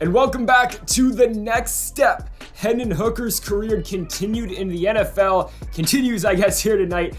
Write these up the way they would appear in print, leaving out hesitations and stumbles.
And welcome back to the next step. Hendon Hooker's career continued in the NFL, continues, I guess, here tonight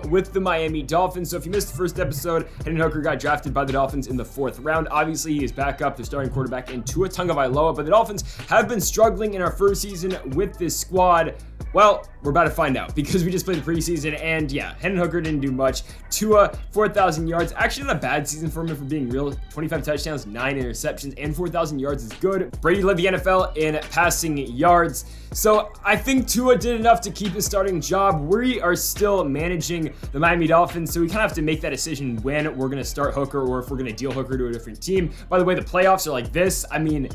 with the Miami Dolphins. So if you missed the first episode, Hendon Hooker got drafted by the Dolphins in the 4th round. Obviously, he is back up, the starting quarterback in Tua Tagovailoa, but the Dolphins have been struggling in our first season with this squad. Well, we're about to find out because we just played the preseason, and yeah, Hendon Hooker didn't do much. Tua, 4,000 yards. Actually, not a bad season for him, if we're being real. 25 touchdowns, 9 interceptions, and 4,000 yards is good. Brady led the NFL in passing yards. So I think Tua did enough to keep his starting job. We are still managing the Miami Dolphins, so we kind of have to make that decision when we're going to start Hooker or if we're going to deal Hooker to a different team. By the way, the playoffs are like this. I mean,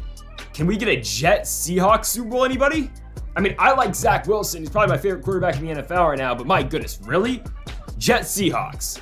can we get a Jet-Seahawks Super Bowl, anybody? I mean, I like Zach Wilson. He's probably my favorite quarterback in the NFL right now, but my goodness, really? Jets Seahawks.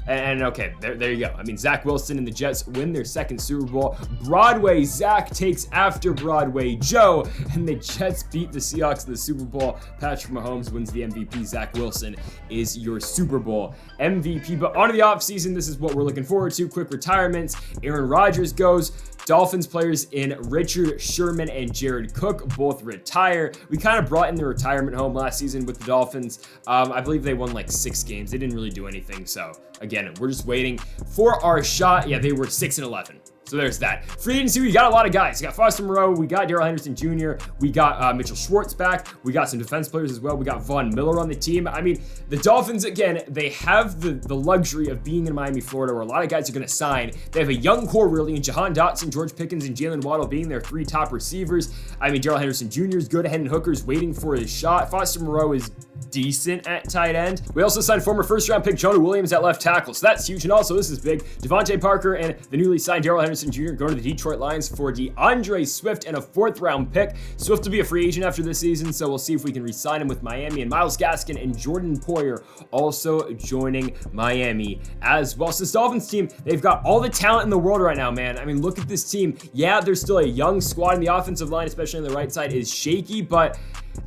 And okay, there you go. I mean, Zach Wilson and the Jets win their 2nd Super Bowl. Broadway Zach takes after Broadway Joe, and the Jets beat the Seahawks in the Super Bowl. Patrick Mahomes wins the MVP. Zach Wilson is your Super Bowl MVP. But on to the offseason, this is what we're looking forward to. Quick retirements. Aaron Rodgers goes. Dolphins players in Richard Sherman and Jared Cook both retire. We kind of brought in the retirement home last season with the Dolphins. I believe they won like 6 games. They didn't really do anything. So again, we're just waiting for our shot. Yeah, they were 6-11. So there's that. Free agency, we got a lot of guys. We got Foster Moreau, we got Darrell Henderson Jr., we got Mitchell Schwartz back, we got some defense players as well. We got Von Miller on the team. I mean, the Dolphins, again, they have the luxury of being in Miami, Florida, where a lot of guys are going to sign. They have a young core, really, and Jahan Dotson, George Pickens, and Jalen Waddle being their 3 top receivers. I mean, Darrell Henderson Jr. is good. Hendon Hooker's waiting for his shot. Foster Moreau is decent at tight end. We also signed former first-round pick Jonah Williams at left tackle, so that's huge. And also, this is big. Devontae Parker and the newly signed Darrell Henderson Jr. go to the Detroit Lions for DeAndre Swift and a 4th-round pick. Swift will be a free agent after this season, so we'll see if we can re-sign him with Miami. And Myles Gaskin and Jordan Poyer also joining Miami as well. So this Dolphins team, they've got all the talent in the world right now, man. I mean, look at this team. Yeah, there's still a young squad, and the offensive line, especially on the right side, is shaky, but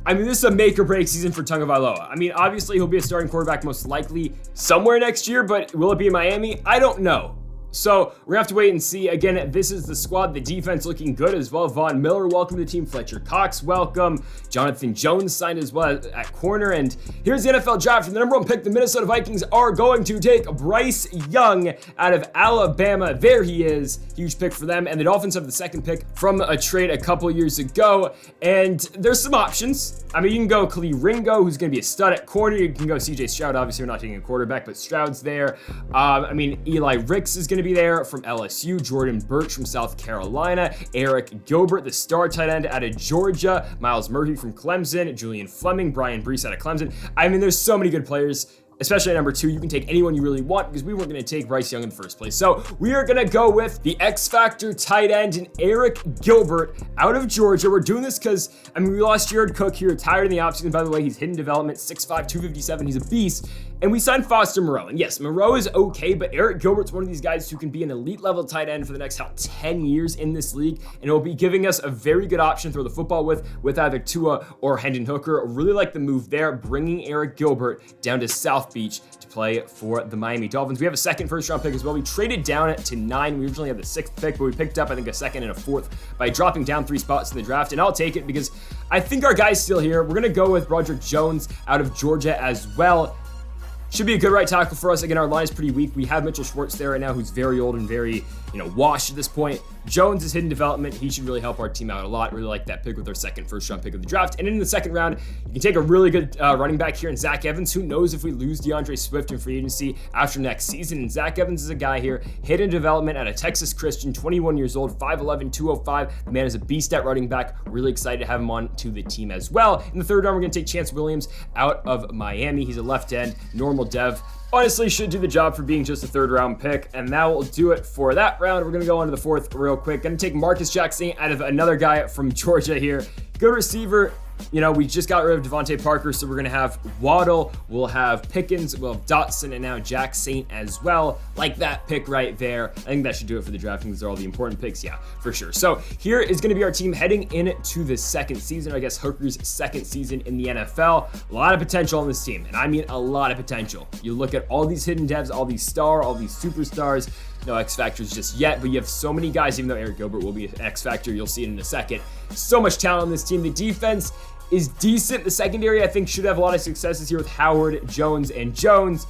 I mean, this is a make or break season for Tagovailoa. I mean, obviously, he'll be a starting quarterback most likely somewhere next year, but will it be in Miami? I don't know. So we're gonna have to wait and see. Again, this is the squad. The defense looking good as well. Von Miller, welcome to the team. Fletcher Cox, welcome. Jonathan Jones signed as well at corner. And here's the NFL draft. And the number 1 pick, the Minnesota Vikings are going to take Bryce Young out of Alabama. There he is. Huge pick for them. And the Dolphins have the 2nd pick from a trade a couple years ago. And there's some options. I mean, you can go Khalil Ringo, who's going to be a stud at corner. You can go CJ Stroud. Obviously, we're not taking a quarterback, but Stroud's there. I mean, Eli Ricks is going to be there from LSU. Jordan Birch from South Carolina. Eric Gilbert, the star tight end out of Georgia. Miles Murphy from Clemson. Julian Fleming. Brian Brees out of Clemson. I mean, there's so many good players. Especially at number 2, you can take anyone you really want because we weren't going to take Bryce Young in the first place. So we are going to go with the X-Factor tight end and Eric Gilbert out of Georgia. We're doing this because, I mean, we lost Jared Cook. He retired in the offseason. By the way, he's hidden development, 6'5", 257. He's a beast. And we signed Foster Moreau. And yes, Moreau is okay, but Eric Gilbert's one of these guys who can be an elite level tight end for the next 10 years in this league. And it will be giving us a very good option to throw the football with either Tua or Hendon Hooker. I really like the move there, bringing Eric Gilbert down to South Beach to play for the Miami Dolphins. We have a 2nd first-round pick as well. We traded down to 9. We originally had the 6th pick, but we picked up, I think, a 2nd and a 4th by dropping down 3 spots in the draft. And I'll take it because I think our guy's still here. We're going to go with Broderick Jones out of Georgia as well. Should be a good right tackle for us. Again, our line is pretty weak. We have Mitchell Schwartz there right now, who's very old and very, washed at this point. Jones is hidden development. He should really help our team out a lot. Really like that pick with our 2nd first-round pick of the draft. And in the 2nd round, you can take a really good running back here in Zach Evans. Who knows if we lose DeAndre Swift in free agency after next season. And Zach Evans is a guy here, hidden development out of Texas Christian, 21 years old, 5'11", 205. The man is a beast at running back. Really excited to have him on to the team as well. In the 3rd round, we're going to take Chance Williams out of Miami. He's a left end, normal dev. Honestly, should do the job for being just a 3rd-round pick, and that will do it for that round. We're going to go on to the 4th real quick. Going to take Marcus Jackson out of another guy from Georgia here. Good receiver. We just got rid of Devontae Parker, so we're going to have Waddle, we'll have Pickens, we'll have Dotson, and now Jack Saint as well. Like that pick right there. I think that should do it for the drafting. These are all the important picks. Yeah, for sure. So here is going to be our team heading into the 2nd season, I guess Hooker's 2nd season in the NFL. A lot of potential on this team, and I mean a lot of potential. You look at all these hidden devs, all these superstars. no X factors just yet, but you have so many guys, even though Eric Gilbert will be an X factor, you'll see it in a second. So much talent on this team. The defense is decent. The secondary, I think, should have a lot of successes here with Howard, Jones, and Jones.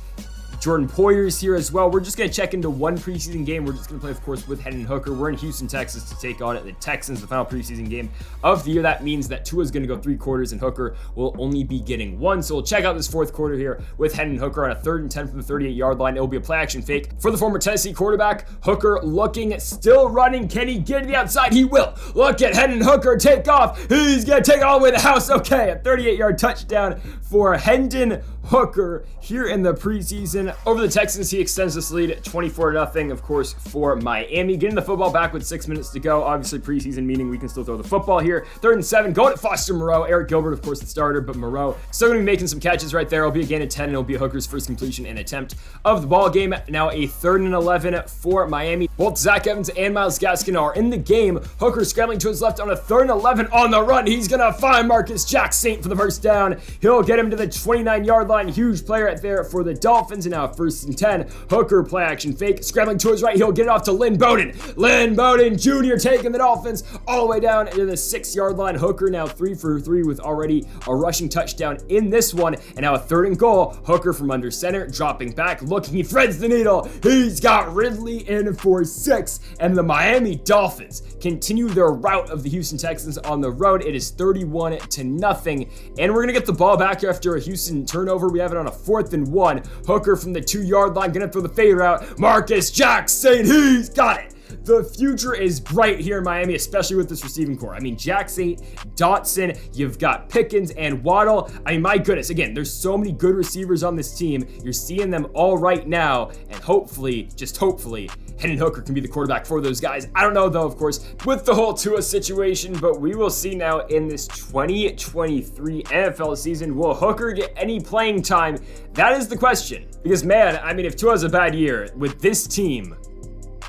Jordan Poyer's here as well. We're just going to check into one preseason game. We're just going to play, of course, with Hendon Hooker. We're in Houston, Texas to take on the Texans, the final preseason game of the year. That means that Tua's going to go 3 quarters and Hooker will only be getting 1. So we'll check out this 4th quarter here with Hendon Hooker on a 3rd and 10 from the 38-yard line. It'll be a play action fake for the former Tennessee quarterback. Hooker looking, still running. Can he get to the outside? He will. Look at Hendon Hooker take off. He's going to take it all the way to the house. Okay, a 38-yard touchdown for Hendon Hooker here in the preseason. Over the Texans, he extends this lead 24-0, of course, for Miami. Getting the football back with 6 minutes to go. Obviously, preseason meaning we can still throw the football here. 3rd and 7, going at Foster Moreau. Eric Gilbert, of course, the starter, but Moreau still going to be making some catches right there. It'll be a gain of 10, and it'll be Hooker's first completion and attempt of the ball game. Now a 3rd and 11 for Miami. Both Zach Evans and Myles Gaskin are in the game. Hooker scrambling to his left on a 3rd and 11 on the run. He's going to find Marcus Jack-Saint for the first down. He'll get him to the 29-yard line. Huge play right there for the Dolphins. And now 1st and 10. Hooker play action fake. Scrambling to his right. He'll get it off to Lynn Bowden. Lynn Bowden Jr. taking the Dolphins all the way down into the 6-yard line. Hooker now 3 for 3 with already a rushing touchdown in this one. And now a 3rd and goal. Hooker from under center. Dropping back. Looking. He threads the needle. He's got Ridley in for 6. And the Miami Dolphins continue their rout of the Houston Texans on the road. It is 31-0. And we're going to get the ball back after a Houston turnover. We have it on a 4th and 1. Hooker from the 2-yard line, gonna throw the fade route. Marcus Jack-Saint, he's got it. The future is bright here in Miami, especially with this receiving core. I mean, Jack-Saint, Dotson, you've got Pickens and Waddle. I mean, my goodness, again, there's so many good receivers on this team. You're seeing them all right now, and hopefully, just hopefully, Hendon Hooker can be the quarterback for those guys. I don't know, though, of course, with the whole Tua situation, but we will see now in this 2023 NFL season, will Hooker get any playing time? That is the question. Because, man, I mean, if Tua has a bad year with this team,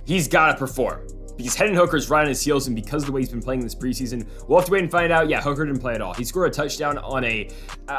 he's got to perform. Because Hendon Hooker's right on his heels, and because of the way he's been playing this preseason, we'll have to wait and find out. Yeah, Hooker didn't play at all. He scored a touchdown on a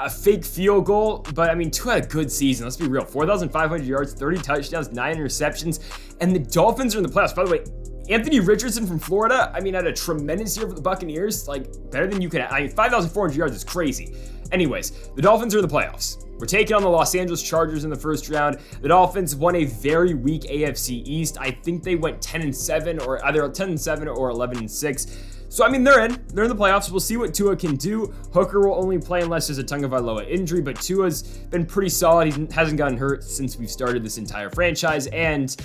fake field goal, but I mean, Tua had a good season. Let's be real. 4,500 yards, 30 touchdowns, 9 interceptions, and the Dolphins are in the playoffs. By the way, Anthony Richardson from Florida, I mean, had a tremendous year for the Buccaneers. Like, better than you could. I mean, 5,400 yards is crazy. Anyways, the Dolphins are in the playoffs. We're taking on the Los Angeles Chargers in the first round. The Dolphins won a very weak AFC East. I think they went 10-7, or either 10-7 or 11-6. So, I mean, they're in the playoffs. We'll see what Tua can do. Hooker will only play unless there's a Tagovailoa injury, but Tua's been pretty solid. He hasn't gotten hurt since we've started this entire franchise, and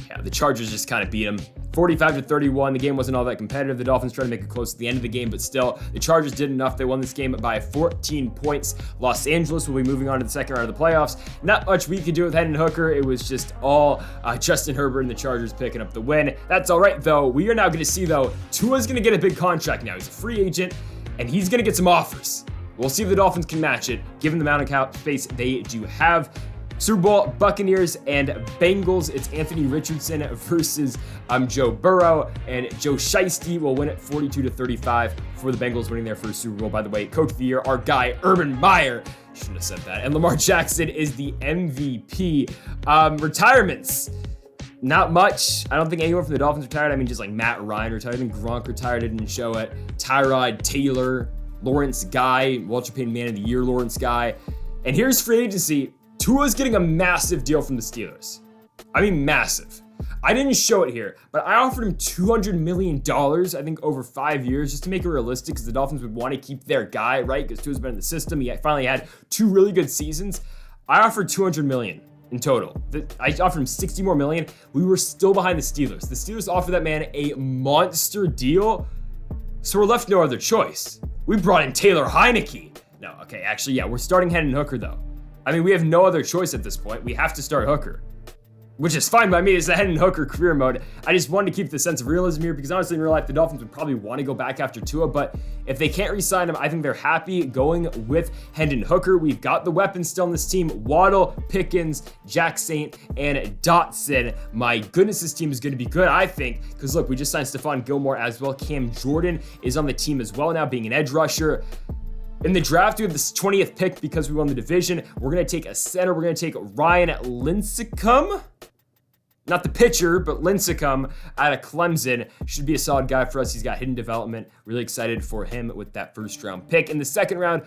yeah, the Chargers just kind of beat him. 45-31. The game wasn't all that competitive. The Dolphins tried to make it close at the end of the game, but still, the Chargers did enough. They won this game by 14 points. Los Angeles will be moving on to the second round of the playoffs. Not much we could do with Hendon Hooker. It was just all Justin Herbert and the Chargers picking up the win. That's all right, though. We are now going to see, though, Tua's going to get a big contract now. He's a free agent, and he's going to get some offers. We'll see if the Dolphins can match it, given the amount of cap space they do have. Super Bowl, Buccaneers and Bengals. It's Anthony Richardson versus Joe Burrow, and Joe Shiesty will win it 42-35 for the Bengals, winning their first Super Bowl. By the way, Coach of the Year, our guy Urban Meyer. Shouldn't have said that. And Lamar Jackson is the MVP. Retirements. Not much. I don't think anyone from the Dolphins retired. I mean, just like Matt Ryan retired. I think Gronk retired. Didn't show it. Tyrod Taylor, Lawrence Guy, Walter Payton Man of the Year, Lawrence Guy. And here's free agency. Tua's getting a massive deal from the Steelers. I mean, massive. I didn't show it here, but I offered him $200 million, I think, over 5 years, just to make it realistic, because the Dolphins would want to keep their guy, right? Because Tua's been in the system. He finally had 2 really good seasons. I offered $200 million in total. I offered him $60 more million. We were still behind the Steelers. The Steelers offered that man a monster deal, so we're left no other choice. We brought in Taylor Heineke. No, okay, actually, yeah, we're starting Hendon Hooker, though. I mean, we have no other choice at this point. We have to start Hooker, which is fine by me. It's the Hendon Hooker career mode. I just wanted to keep the sense of realism here, because honestly, in real life, the Dolphins would probably want to go back after Tua, but if they can't re-sign him, I think they're happy going with Hendon Hooker. We've got the weapons still on this team: Waddle, Pickens, Jack-Saint, and Dotson. My goodness, this team is going to be good, I think, because look, we just signed Stephon Gilmore as well. Cam Jordan is on the team as well now, being an edge rusher. In the draft, we have this 20th pick because we won the division. We're going to take a center. We're going to take Ryan Lincecum. not the pitcher, but Lincecum out of Clemson. Should be a solid guy for us. He's got hidden development. Really excited for him with that first-round pick. In the second round,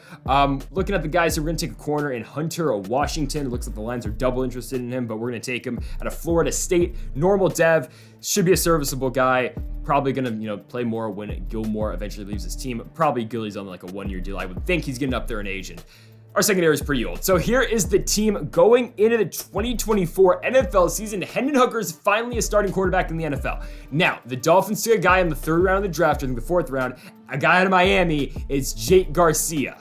looking at the guys who we're going to take a corner in Hunter Washington. It looks like the Lions are double interested in him, but we're going to take him out of Florida State. Normal dev. Should be a serviceable guy. Probably going to, play more when Gilmore eventually leaves his team. Probably Gilly's on like a one-year deal. I would think he's getting up there in age. And our secondary is pretty old. So here is the team going into the 2024 NFL season. Hendon Hooker is finally a starting quarterback in the NFL. Now, the Dolphins took a guy in the third round of the draft, I think the fourth round. A guy out of Miami is Jake Garcia.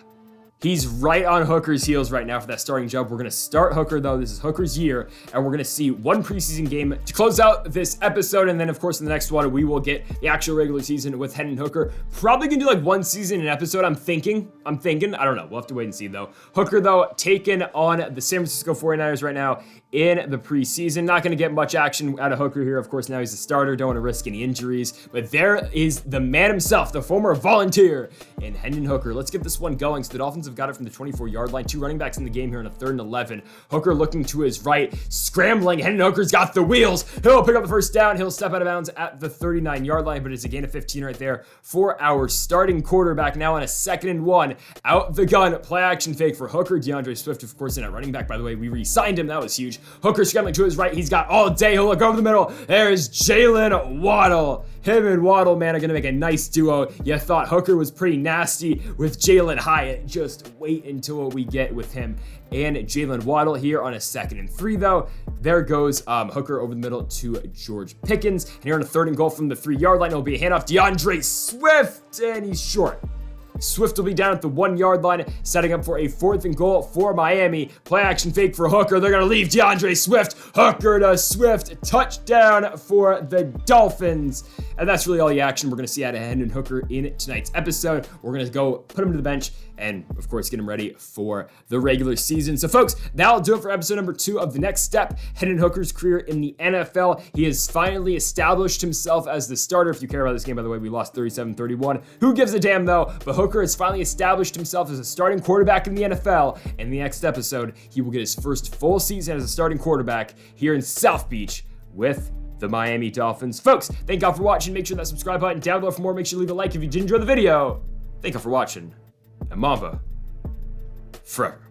He's right on Hooker's heels right now for that starting job. We're going to start Hooker, though. This is Hooker's year, and we're going to see one preseason game to close out this episode. And then, of course, in the next one, we will get the actual regular season with Hendon Hooker. Probably going to do like one season an episode, I'm thinking. I don't know. We'll have to wait and see, though. Hooker, though, taken on the San Francisco 49ers right now in the preseason. Not going to get much action out of Hooker here. Of course, now he's a starter. Don't want to risk any injuries. But there is the man himself, the former Volunteer, in Hendon Hooker. Let's get this one going. So the Dolphins have got it from the 24-yard line. Two running backs in the game here on a 3rd and 11. Hooker looking to his right, scrambling. Hendon Hooker's got the wheels. He'll pick up the first down. He'll step out of bounds at the 39-yard line, but it's a gain of 15 right there for our starting quarterback. Now on a 2nd and 1. Out the gun. Play action fake for Hooker. DeAndre Swift, of course, in at running back, by the way. We re-signed him. That was huge. Hooker scrambling to his right. He's got all day. He'll look over the middle. There's Jalen Waddle. Him and Waddle, man, are going to make a nice duo. You thought Hooker was pretty nasty with Jalen Hyatt. Just wait until we get with him and Jalen Waddle here on a 2nd and 3, though. There goes Hooker over the middle to George Pickens. And here on a 3rd and goal from the 3-yard line, it'll be a handoff. DeAndre Swift, and he's short. Swift will be down at the 1-yard line, setting up for a 4th and goal for Miami. Play action fake for Hooker. They're going to leave DeAndre Swift. Hooker to Swift. Touchdown for the Dolphins. And that's really all the action we're going to see out of Hendon Hooker in tonight's episode. We're going to go put him to the bench and, of course, get him ready for the regular season. So, folks, that'll do it for episode number 2 of The Next Step, Hendon Hooker's career in the NFL. He has finally established himself as the starter. If you care about this game, by the way, we lost 37-31. Who gives a damn, though? But Hooker has finally established himself as a starting quarterback in the NFL. In the next episode, he will get his first full season as a starting quarterback here in South Beach with the Miami Dolphins. Folks, thank y'all for watching. Make sure that subscribe button down below for more. Make sure to leave a like if you did enjoy the video. Thank y'all for watching. And Mamba forever.